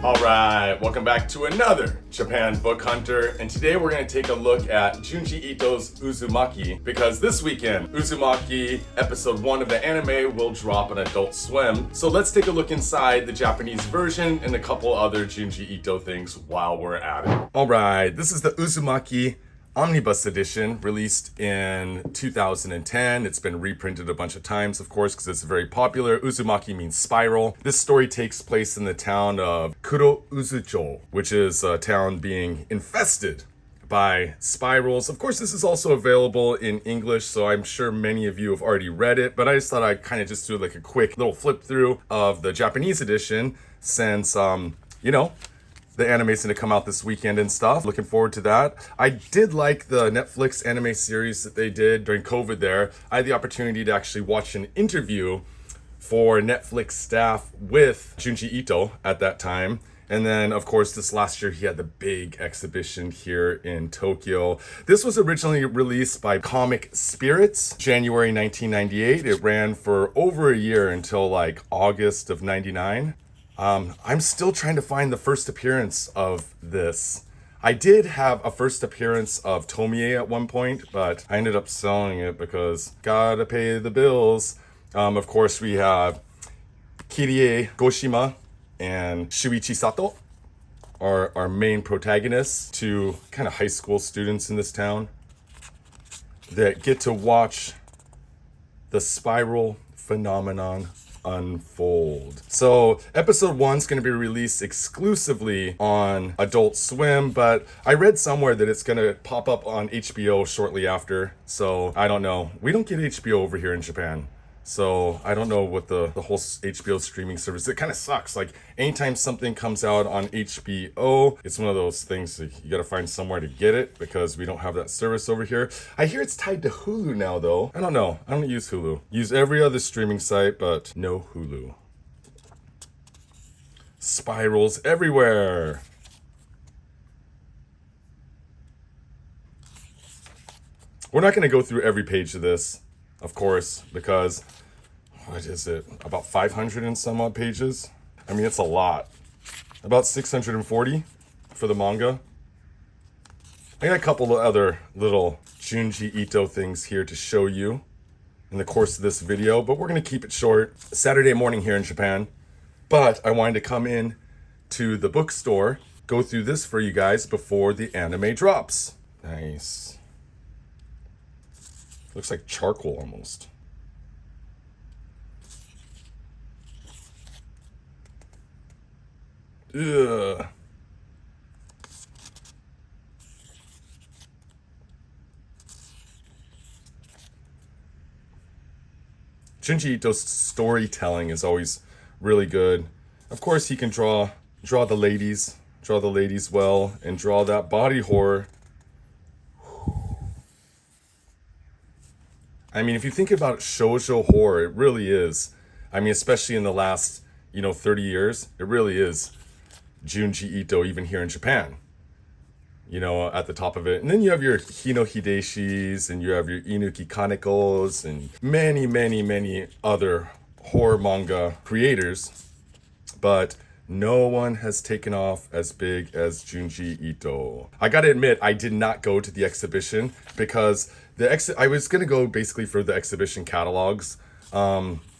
Alright, welcome back to another Japan Book Hunter, and today we're going to take a look at Junji Ito's Uzumaki, because this weekend, Uzumaki episode 1 of the anime will drop on Adult Swim. So let's take a look inside the Japanese version and a couple other Junji Ito things while we're at it. Alright, this is the Uzumaki Omnibus edition, released in 2010. It's been reprinted a bunch of times, of course, because it's very popular. Uzumaki means spiral. This story takes place in the town of Kurouzucho, which is a town being infested by spirals. Of course, this is also available in English, so I'm sure many of you have already read it, but I just thought I'd kind of just do like a quick little flip through of the Japanese edition since, the anime's gonna come out this weekend and stuff. Looking forward to that. I did like the Netflix anime series that they did during COVID there. I had the opportunity to actually watch an interview for Netflix staff with Junji Ito at that time. And then, of course, this last year, he had the big exhibition here in Tokyo. This was originally released by Comic Spirits, January 1998. It ran for over a year until like August of 99. I'm still trying to find the first appearance of this. I did have a first appearance of Tomie at one point, but I ended up selling it because gotta pay the bills. Of course, we have Kirie Goshima and Shuichi Sato are our main protagonists, two kind of high school students in this town that get to watch the spiral phenomenon unfold. So episode 1's going to be released exclusively on Adult Swim, but I read somewhere that it's going to pop up on HBO shortly after. So I don't know. We don't get HBO over here in Japan. So I don't know what the whole HBO streaming service, it kind of sucks. Like anytime something comes out on HBO, it's one of those things that you got to find somewhere to get it because we don't have that service over here. I hear it's tied to Hulu now though. I don't know. I don't use Hulu. Use every other streaming site, but no Hulu. Spirals everywhere. We're not going to go through every page of this, of course, because what is it? About 500 and some odd pages? I mean, it's a lot. About 640 for the manga. I got a couple of other little Junji Ito things here to show you in the course of this video, but we're going to keep it short. Saturday morning here in Japan. But I wanted to come in to the bookstore, go through this for you guys before the anime drops. Nice. Looks like charcoal almost. Ugh. Junji Ito's storytelling is always really good. Of course, he can draw the ladies well, and draw that body horror. I mean, if you think about shoujo horror, it really is. I mean, especially in the last, 30 years, it really is Junji Ito, even here in Japan, at the top of it. And then you have your Hino Hideshis, and you have your Inuki Kanekos, and many, many, many other horror manga creators. But no one has taken off as big as Junji Ito. I gotta admit, I did not go to the exhibition because I was gonna go basically for the exhibition catalogs.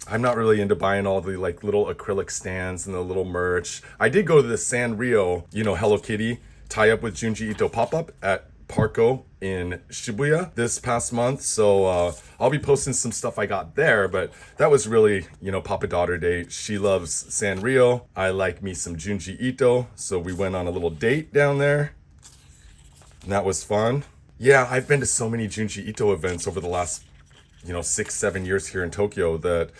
I'm not really into buying all the like little acrylic stands and the little merch. I did go to the Sanrio, Hello Kitty tie-up with Junji Ito pop-up at Parco in Shibuya this past month. So I'll be posting some stuff I got there, but that was really, Papa Daughter Day. She loves Sanrio. I like me some Junji Ito. So we went on a little date down there. And that was fun. Yeah, I've been to so many Junji Ito events over the last, 6-7 years here in Tokyo that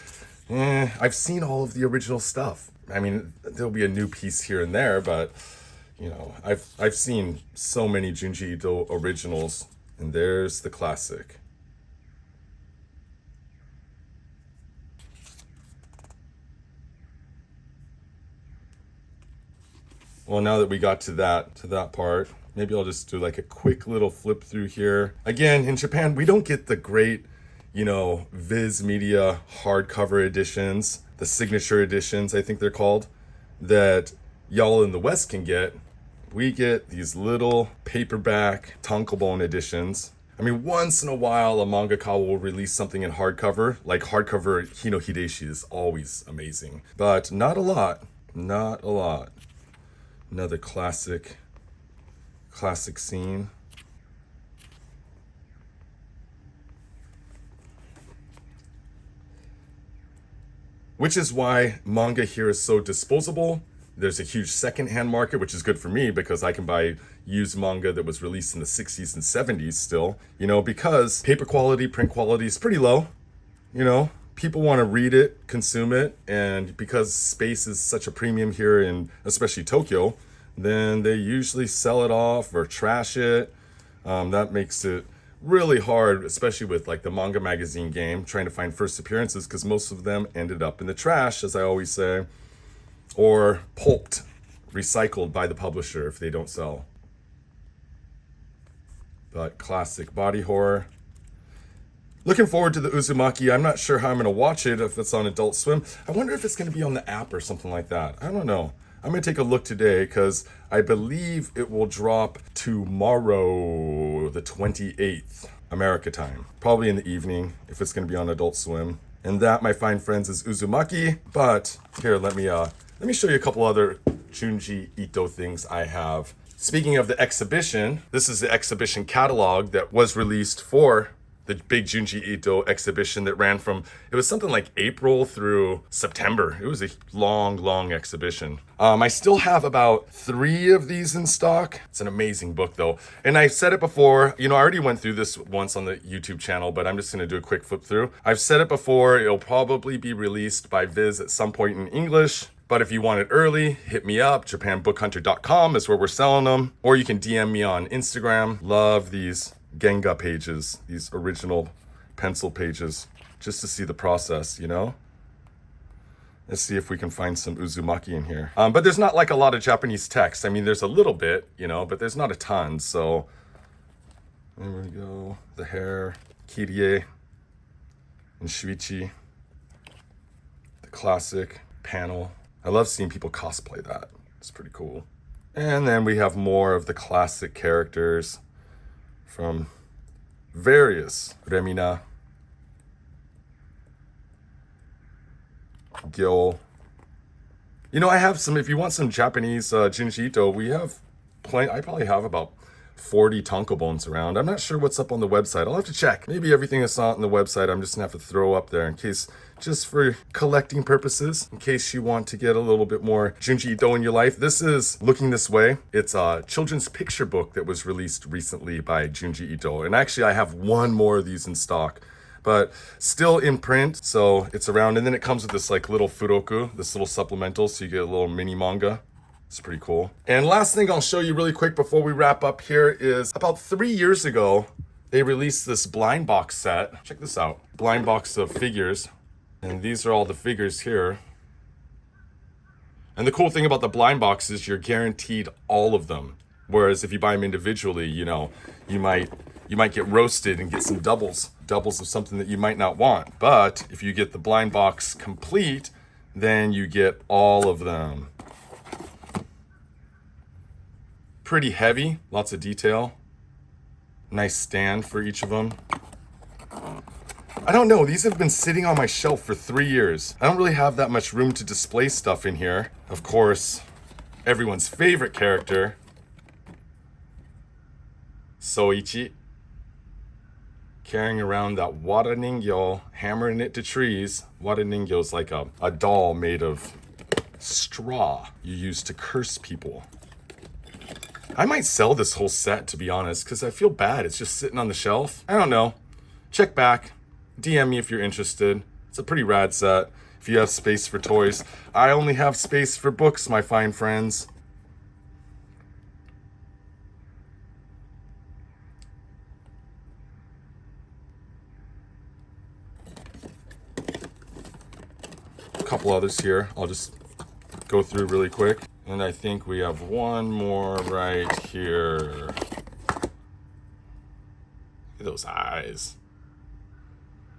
I've seen all of the original stuff. I mean, there'll be a new piece here and there, but I've seen so many Junji Ito originals, and there's the classic. Well, now that we got to that part, maybe I'll just do like a quick little flip through here. Again, in Japan, we don't get the great, Viz Media hardcover editions, the signature editions, I think they're called, that y'all in the West can get, we get these little paperback tankobon editions. I mean, once in a while, a mangaka will release something in hardcover. Like hardcover Hino Hideshi is always amazing. But not a lot. Not a lot. Another classic scene. Which is why manga here is so disposable. There's a huge secondhand market, which is good for me because I can buy used manga that was released in the 60s and 70s still, you know, because paper quality, print quality is pretty low, you know. People want to read it, consume it, and because space is such a premium here in especially Tokyo, then they usually sell it off or trash it. That makes it really hard, especially with like the manga magazine game, trying to find first appearances because most of them ended up in the trash, as I always say, or pulped, recycled by the publisher if they don't sell. But classic body horror. Looking forward to the Uzumaki. I'm not sure how I'm going to watch it if it's on Adult Swim. I wonder if it's going to be on the app or something like that. I don't know. I'm going to take a look today because I believe it will drop tomorrow, the 28th, America time. Probably in the evening if it's going to be on Adult Swim. And that, my fine friends, is Uzumaki. But here, let me show you a couple other Junji Ito things I have. Speaking of the exhibition, this is the exhibition catalog that was released for the big Junji Ito exhibition that ran from, it was something like April through September. It was a long exhibition. I still have about 3 of these in stock. It's an amazing book though. And I've said it before, you know, I already went through this once on the YouTube channel, but I'm just gonna do a quick flip through. I've said it before, it'll probably be released by Viz at some point in English. But if you want it early, hit me up. JapanBookHunter.com is where we're selling them. Or you can DM me on Instagram. Love these Genga pages, these original pencil pages, just to see the process, you know? Let's see if we can find some Uzumaki in here. But there's not like a lot of Japanese text. I mean, there's a little bit, you know, but there's not a ton. So there we go. The hair, Kirie, and Shuichi. The classic panel. I love seeing people cosplay that. It's pretty cool. And then we have more of the classic characters from various Remina, Gil. You know, I have some, if you want some Japanese Junji Ito, we have plenty. I probably have about 40 tankobons around. I'm not sure what's up on the website. I'll have to check. Maybe everything that's not on the website, I'm just gonna have to throw up there in case, just for collecting purposes, in case you want to get a little bit more Junji Ito in your life. This is Looking This Way. It's a children's picture book that was released recently by Junji Ito. And actually I have one more of these in stock, but still in print, so it's around. And then it comes with this like little furoku, this little supplemental, so you get a little mini manga. It's pretty cool. And last thing I'll show you really quick before we wrap up here is about 3 years ago, they released this blind box set. Check this out. Blind box of figures. And these are all the figures here. And the cool thing about the blind box is you're guaranteed all of them. Whereas if you buy them individually, you know, you might get roasted and get some doubles of something that you might not want. But if you get the blind box complete, then you get all of them. Pretty heavy, lots of detail. Nice stand for each of them. I don't know, these have been sitting on my shelf for 3 years. I don't really have that much room to display stuff in here. Of course, everyone's favorite character, Soichi, carrying around that wara ningyo, hammering it to trees. Wara ningyo is like a doll made of straw you use to curse people. I might sell this whole set, to be honest, because I feel bad. It's just sitting on the shelf. I don't know. Check back. DM me if you're interested. It's a pretty rad set. If you have space for toys. I only have space for books, my fine friends. A couple others here. I'll just go through really quick. And I think we have one more right here. Look at those eyes.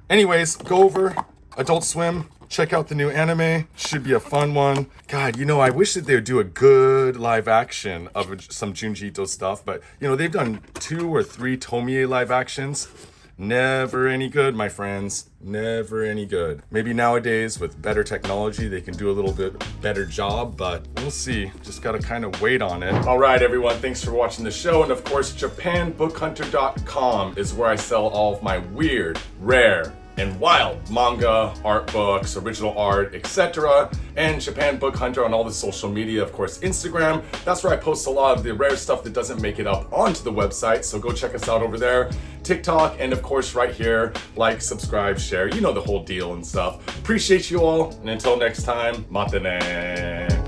Anyways, go over Adult Swim, check out the new anime. Should be a fun one. God, I wish that they would do a good live action of some Junji Ito stuff, but they've done 2 or 3 Tomie live actions. Never any good, my friends. Never any good. Maybe nowadays with better technology, they can do a little bit better job, but we'll see. Just gotta kind of wait on it. All right, everyone, thanks for watching the show. And of course, JapanBookHunter.com is where I sell all of my weird, rare, and wild manga, art books, original art, etc. And Japan Book Hunter on all the social media, of course, Instagram. That's where I post a lot of the rare stuff that doesn't make it up onto the website, so go check us out over there. TikTok, and of course right here, like, subscribe, share, the whole deal and stuff. Appreciate you all, and until next time, mata ne.